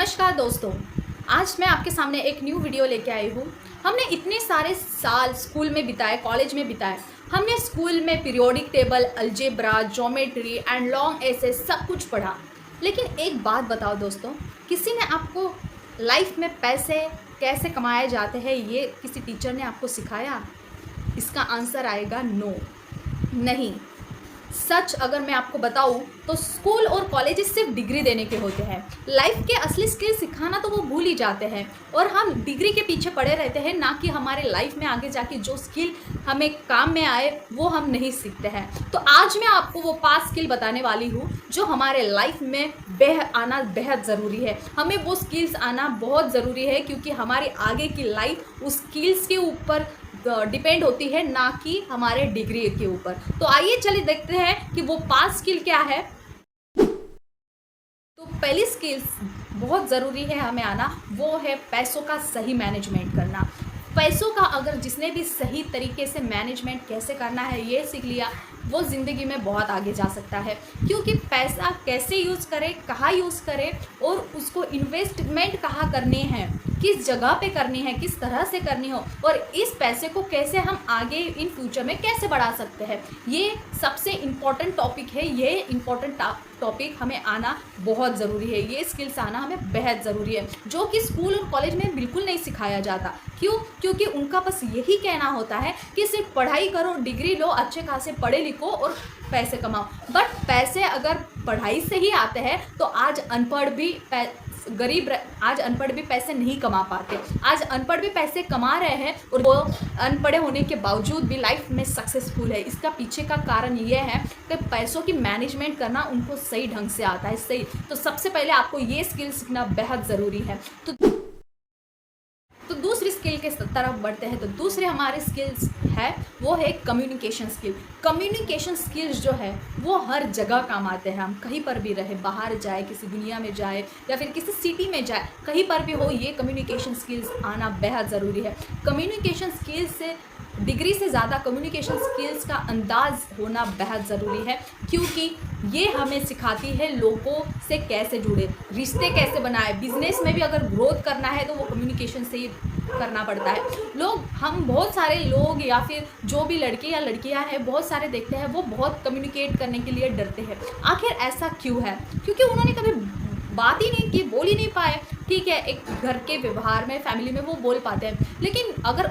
नमस्कार दोस्तों, आज मैं आपके सामने एक न्यू वीडियो लेके आई हूँ। हमने इतने सारे साल स्कूल में बिताए, कॉलेज में बिताए। हमने स्कूल में periodic table, algebra, geometry and long essay सब कुछ पढ़ा। लेकिन एक बात बताओ दोस्तों, किसी ने आपको लाइफ में पैसे कैसे कमाए जाते हैं ये किसी टीचर ने आपको सिखाया? इसका आंसर आएगा नो, नहीं। सच अगर मैं आपको बताऊं तो स्कूल और कॉलेजेस सिर्फ डिग्री देने के होते हैं। लाइफ के असली स्किल सिखाना तो वो भूल ही जाते हैं और हम डिग्री के पीछे पड़े रहते हैं, ना कि हमारे लाइफ में आगे जाके जो स्किल हमें काम में आए वो हम नहीं सीखते हैं। तो आज मैं आपको वो 5 स्किल बताने वाली हूँ जो हमारे लाइफ में आना बेहद ज़रूरी है। हमें वो स्किल्स आना बहुत ज़रूरी है क्योंकि हमारी आगे की लाइफ उस स्किल्स के ऊपर डिपेंड होती है, ना कि हमारे डिग्री के ऊपर। तो आइए चलिए देखते हैं कि वो 5 स्किल क्या है। तो पहली स्किल्स बहुत ज़रूरी है हमें आना, वो है पैसों का सही मैनेजमेंट करना। पैसों का अगर जिसने भी सही तरीके से मैनेजमेंट कैसे करना है ये सीख लिया, वो ज़िंदगी में बहुत आगे जा सकता है। क्योंकि पैसा कैसे यूज़ करें, कहाँ यूज़ करें और उसको इन्वेस्टमेंट कहाँ करनी है, किस जगह पे करनी है, किस तरह से करनी हो, और इस पैसे को कैसे हम आगे इन फ्यूचर में कैसे बढ़ा सकते हैं, ये सबसे इम्पॉर्टेंट टॉपिक है। ये इम्पॉर्टेंट टॉपिक हमें आना बहुत ज़रूरी है। ये स्किल्स आना हमें बेहद ज़रूरी है, जो कि स्कूल और कॉलेज में बिल्कुल नहीं सिखाया जाता। क्यों? क्योंकि उनका बस यही कहना होता है कि सिर्फ पढ़ाई करो, डिग्री लो, अच्छे खासे पढ़े लिखो और पैसे कमाओ। बट पैसे अगर पढ़ाई से ही आते हैं तो आज अनपढ़ भी आज अनपढ़ भी पैसे नहीं कमा पाते। आज अनपढ़ भी पैसे कमा रहे हैं और वो अनपढ़े होने के बावजूद भी लाइफ में सक्सेसफुल है। इसका पीछे का कारण ये है कि पैसों की मैनेजमेंट करना उनको सही ढंग से आता है। सही तो सबसे पहले आपको ये स्किल सीखना बेहद ज़रूरी है। तो दूसरी स्किल के तरफ बढ़ते हैं। तो दूसरे हमारे स्किल्स है वो है कम्युनिकेशन स्किल। कम्युनिकेशन स्किल्स जो है वो हर जगह काम आते हैं। हम कहीं पर भी रहे, बाहर जाए, किसी दुनिया में जाए या फिर किसी सिटी में जाए, कहीं पर भी हो, ये कम्युनिकेशन स्किल्स आना बेहद ज़रूरी है। कम्युनिकेशन स्किल्स से डिग्री से ज़्यादा कम्युनिकेशन स्किल्स का अंदाज होना बेहद ज़रूरी है, क्योंकि ये हमें सिखाती है लोगों से कैसे जुड़े, रिश्ते कैसे बनाए। बिजनेस में भी अगर ग्रोथ करना है तो वो कम्युनिकेशन से ही करना पड़ता है। हम बहुत सारे लोग या फिर जो भी लड़के या लड़कियां हैं बहुत सारे देखते हैं, वो बहुत कम्युनिकेट करने के लिए डरते हैं। आखिर ऐसा क्यों है? क्योंकि उन्होंने कभी बात ही नहीं की, बोल ही नहीं पाए। ठीक है, एक घर के व्यवहार में, फैमिली में वो बोल पाते हैं, लेकिन अगर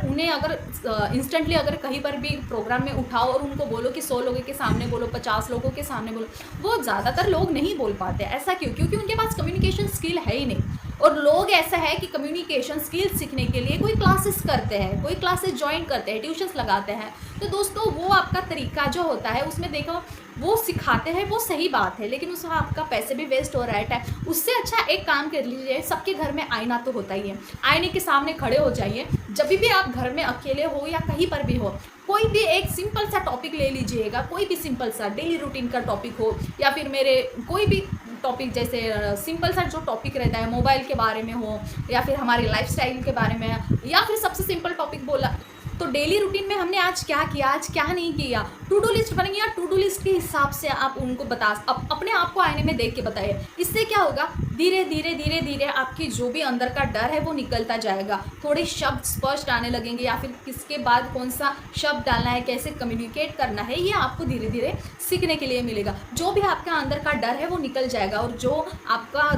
इंस्टेंटली अगर कहीं पर भी प्रोग्राम में उठाओ और उनको बोलो कि 100 लोगों के सामने बोलो, 50 लोगों के सामने बोलो, वो ज़्यादातर लोग नहीं बोल पाते। ऐसा क्यों? क्योंकि उनके पास कम्युनिकेशन स्किल है ही नहीं। और लोग ऐसा है कि कम्युनिकेशन स्किल सीखने के लिए कोई क्लासेस करते हैं, कोई क्लासेस ज्वाइन करते हैं, ट्यूशन्स लगाते हैं। तो दोस्तों वो आपका तरीका जो होता है उसमें देखो वो सिखाते हैं, वो सही बात है, लेकिन उसमें आपका पैसे भी वेस्ट हो रहा है, टाइम। उससे अच्छा एक काम कर लीजिए, सबके घर में आईना तो होता ही है, आईने के सामने खड़े हो जाइए। जब भी आप घर में अकेले हो या कहीं पर भी हो, कोई भी एक सिंपल सा टॉपिक ले लीजिएगा, कोई भी सिंपल सा डेली रूटीन का टॉपिक हो या फिर मेरे कोई भी टॉपिक, जैसे सिंपल सा जो टॉपिक रहता है मोबाइल के बारे में हो या फिर हमारे लाइफस्टाइल के बारे में, या फिर सबसे सिंपल टॉपिक बोला तो डेली रूटीन में हमने आज क्या किया, आज क्या नहीं किया, टू डू लिस्ट बनेगी या टू डू लिस्ट के हिसाब से आप उनको अपने आप को आईने में देख के बताइए। इससे क्या होगा, धीरे धीरे आपकी जो भी अंदर का डर है वो निकलता जाएगा। थोड़े शब्द स्पष्ट आने लगेंगे या फिर किसके बाद कौन सा शब्द डालना है, कैसे कम्युनिकेट करना है, ये आपको धीरे धीरे सीखने के लिए मिलेगा। जो भी आपका अंदर का डर है वो निकल जाएगा। और जो आपका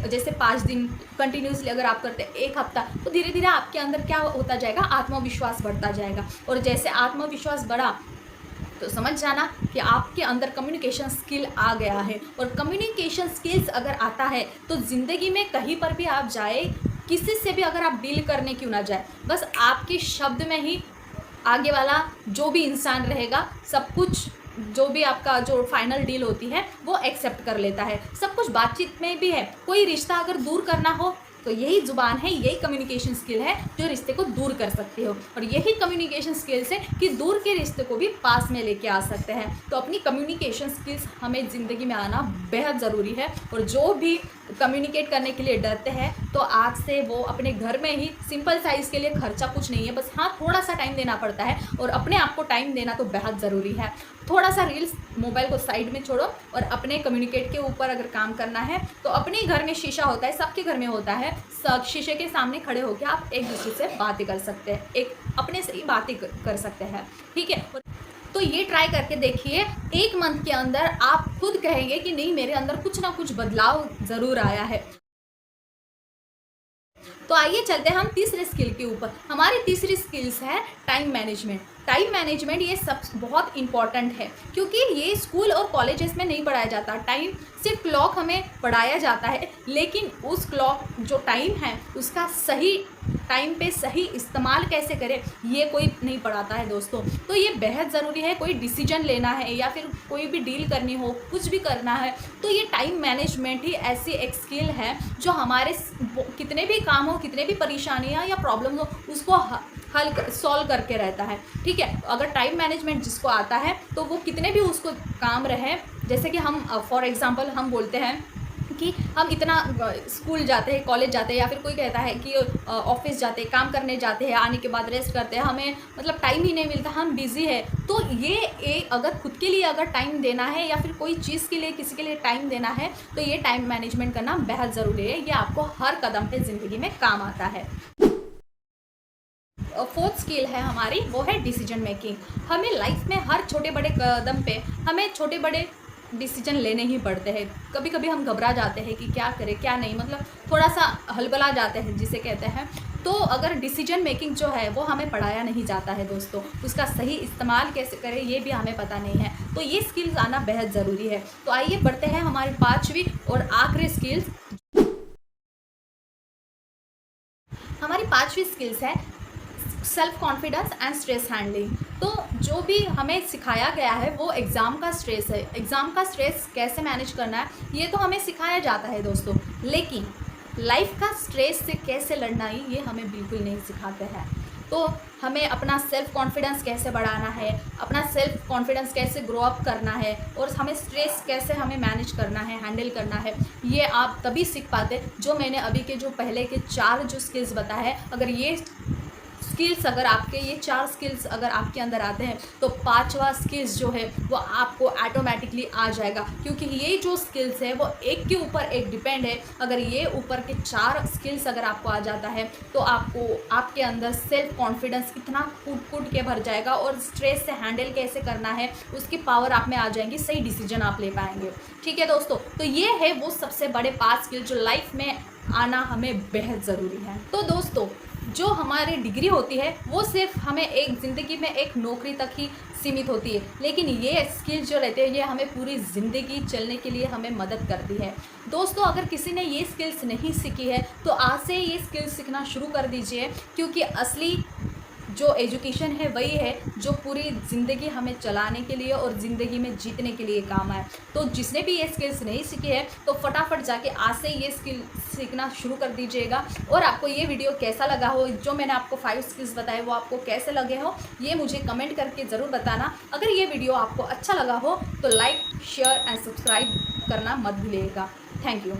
जैसे 5 दिन कंटिन्यूसली अगर आप करते हैं, 1 हफ्ता, तो धीरे धीरे आपके अंदर क्या होता जाएगा, आत्मविश्वास बढ़ता जाएगा। और जैसे आत्मविश्वास बढ़ा तो समझ जाना कि आपके अंदर कम्युनिकेशन स्किल आ गया है। और कम्युनिकेशन स्किल्स अगर आता है तो ज़िंदगी में कहीं पर भी आप जाए, किसी से भी अगर आप डील करने क्यों ना जाए, बस आपके शब्द में ही आगे वाला जो भी इंसान रहेगा सब कुछ, जो भी आपका जो फाइनल डील होती है वो एक्सेप्ट कर लेता है। सब कुछ बातचीत में भी है। कोई रिश्ता अगर दूर करना हो तो यही ज़ुबान है, यही कम्युनिकेशन स्किल है जो रिश्ते को दूर कर सकते हो। और यही कम्युनिकेशन स्किल्स है कि दूर के रिश्ते को भी पास में लेके आ सकते हैं। तो अपनी कम्युनिकेशन स्किल्स हमें ज़िंदगी में आना बेहद ज़रूरी है। और जो भी कम्युनिकेट करने के लिए डरते हैं, तो आज से वो अपने घर में ही सिंपल सा इसके लिए खर्चा कुछ नहीं है, बस हाँ थोड़ा सा टाइम देना पड़ता है, और अपने आप को टाइम देना तो बेहद ज़रूरी है। थोड़ा सा रील्स, मोबाइल को साइड में छोड़ो और अपने कम्युनिकेट के ऊपर अगर काम करना है तो अपने घर में शीशा होता है, सबके घर में होता है, सब शीशे के सामने खड़े होकर आप एक दूसरे से बातें कर सकते हैं, एक अपने से ही बातें कर सकते हैं, ठीक है। तो ये ट्राई करके देखिए, 1 मंथ के अंदर आप खुद कहेंगे कि नहीं मेरे अंदर कुछ ना कुछ बदलाव ज़रूर आया है। तो आइए चलते हैं हम तीसरे स्किल के ऊपर। हमारी तीसरी स्किल्स है टाइम मैनेजमेंट। टाइम मैनेजमेंट ये सब बहुत इंपॉर्टेंट है, क्योंकि ये स्कूल और कॉलेजेस में नहीं पढ़ाया जाता। टाइम सिर्फ क्लॉक हमें पढ़ाया जाता है, लेकिन उस क्लॉक जो टाइम है उसका सही टाइम पे सही इस्तेमाल कैसे करें ये कोई नहीं पढ़ाता है दोस्तों। तो ये बेहद ज़रूरी है, कोई डिसीजन लेना है या फिर कोई भी डील करनी हो, कुछ भी करना है, तो ये टाइम मैनेजमेंट ही ऐसी एक स्किल है जो हमारे कितने भी काम हो, कितने भी परेशानियाँ या प्रॉब्लम हो, उसको हल सॉल्व करके रहता है, ठीक है। अगर टाइम मैनेजमेंट जिसको आता है तो वो कितने भी उसको काम रहे, जैसे कि हम फॉर एग्जांपल हम बोलते हैं कि हम इतना स्कूल जाते हैं, कॉलेज जाते हैं, या फिर कोई कहता है कि ऑफिस जाते हैं, काम करने जाते हैं, आने के बाद रेस्ट करते हैं, हमें मतलब टाइम ही नहीं मिलता, हम बिज़ी है। तो ये अगर खुद के लिए अगर टाइम देना है या फिर कोई चीज़ के लिए किसी के लिए टाइम देना है, तो ये टाइम मैनेजमेंट करना बेहद ज़रूरी है। ये आपको हर कदम पे ज़िंदगी में काम आता है। फोर्थ स्किल है हमारी, वो है डिसीजन मेकिंग। हमें लाइफ में हर छोटे बड़े कदम पे हमें छोटे बड़े डिसीजन लेने ही पड़ते हैं। कभी कभी हम घबरा जाते हैं कि क्या करें क्या नहीं, मतलब थोड़ा सा हलबला जाते हैं जिसे कहते हैं। तो अगर डिसीजन मेकिंग जो है वो हमें पढ़ाया नहीं जाता है दोस्तों, उसका सही इस्तेमाल कैसे करें ये भी हमें पता नहीं है, तो ये स्किल्स आना बेहद ज़रूरी है। तो आइए बढ़ते हैं हमारी 5वीं और आखिरी स्किल्स। हमारी 5वीं स्किल्स है self confidence and stress handling. तो जो भी हमें सिखाया गया है वो एग्ज़ाम का स्ट्रेस है, एग्ज़ाम का स्ट्रेस कैसे मैनेज करना है ये तो हमें सिखाया जाता है दोस्तों, लेकिन लाइफ का स्ट्रेस से कैसे लड़ना है ये हमें बिल्कुल नहीं सिखाते हैं। तो हमें अपना सेल्फ कॉन्फिडेंस कैसे बढ़ाना है, अपना सेल्फ कॉन्फिडेंस कैसे ग्रो अप करना है, और हमें स्ट्रेस कैसे हमें मैनेज करना है, हैंडल करना है, ये आप तभी सीख पाते जो मैंने अभी के जो पहले के 4 जो स्किल्स बताए हैं। अगर ये स्किल्स अगर आपके ये 4 स्किल्स अगर आपके अंदर आते हैं तो 5वां स्किल्स जो है वो आपको ऑटोमेटिकली आ जाएगा, क्योंकि ये जो स्किल्स है वो एक के ऊपर एक डिपेंड है। अगर ये ऊपर के 4 स्किल्स अगर आपको आ जाता है तो आपको आपके अंदर सेल्फ कॉन्फिडेंस इतना कूट के भर जाएगा, और स्ट्रेस से हैंडल कैसे करना है उसकी पावर आप में आ जाएंगी, सही डिसीजन आप ले पाएंगे, ठीक है दोस्तों। तो ये है वो सबसे बड़े 5 स्किल जो लाइफ में आना हमें बेहद ज़रूरी है। तो दोस्तों जो हमारी डिग्री होती है वो सिर्फ हमें एक ज़िंदगी में एक नौकरी तक ही सीमित होती है, लेकिन ये स्किल्स जो रहते हैं ये हमें पूरी ज़िंदगी चलने के लिए हमें मदद करती है दोस्तों। अगर किसी ने ये स्किल्स नहीं सीखी है तो आज से ये स्किल्स सीखना शुरू कर दीजिए, क्योंकि असली जो एजुकेशन है वही है जो पूरी ज़िंदगी हमें चलाने के लिए और ज़िंदगी में जीतने के लिए काम आए। तो जिसने भी ये स्किल्स नहीं सीखी है तो फटाफट जाके आज से ये स्किल सीखना शुरू कर दीजिएगा। और आपको ये वीडियो कैसा लगा हो, जो मैंने आपको 5 स्किल्स बताए वो आपको कैसे लगे हो ये मुझे कमेंट करके ज़रूर बताना। अगर ये वीडियो आपको अच्छा लगा हो तो लाइक शेयर एंड सब्सक्राइब करना मत भूलिएगा। Thank you.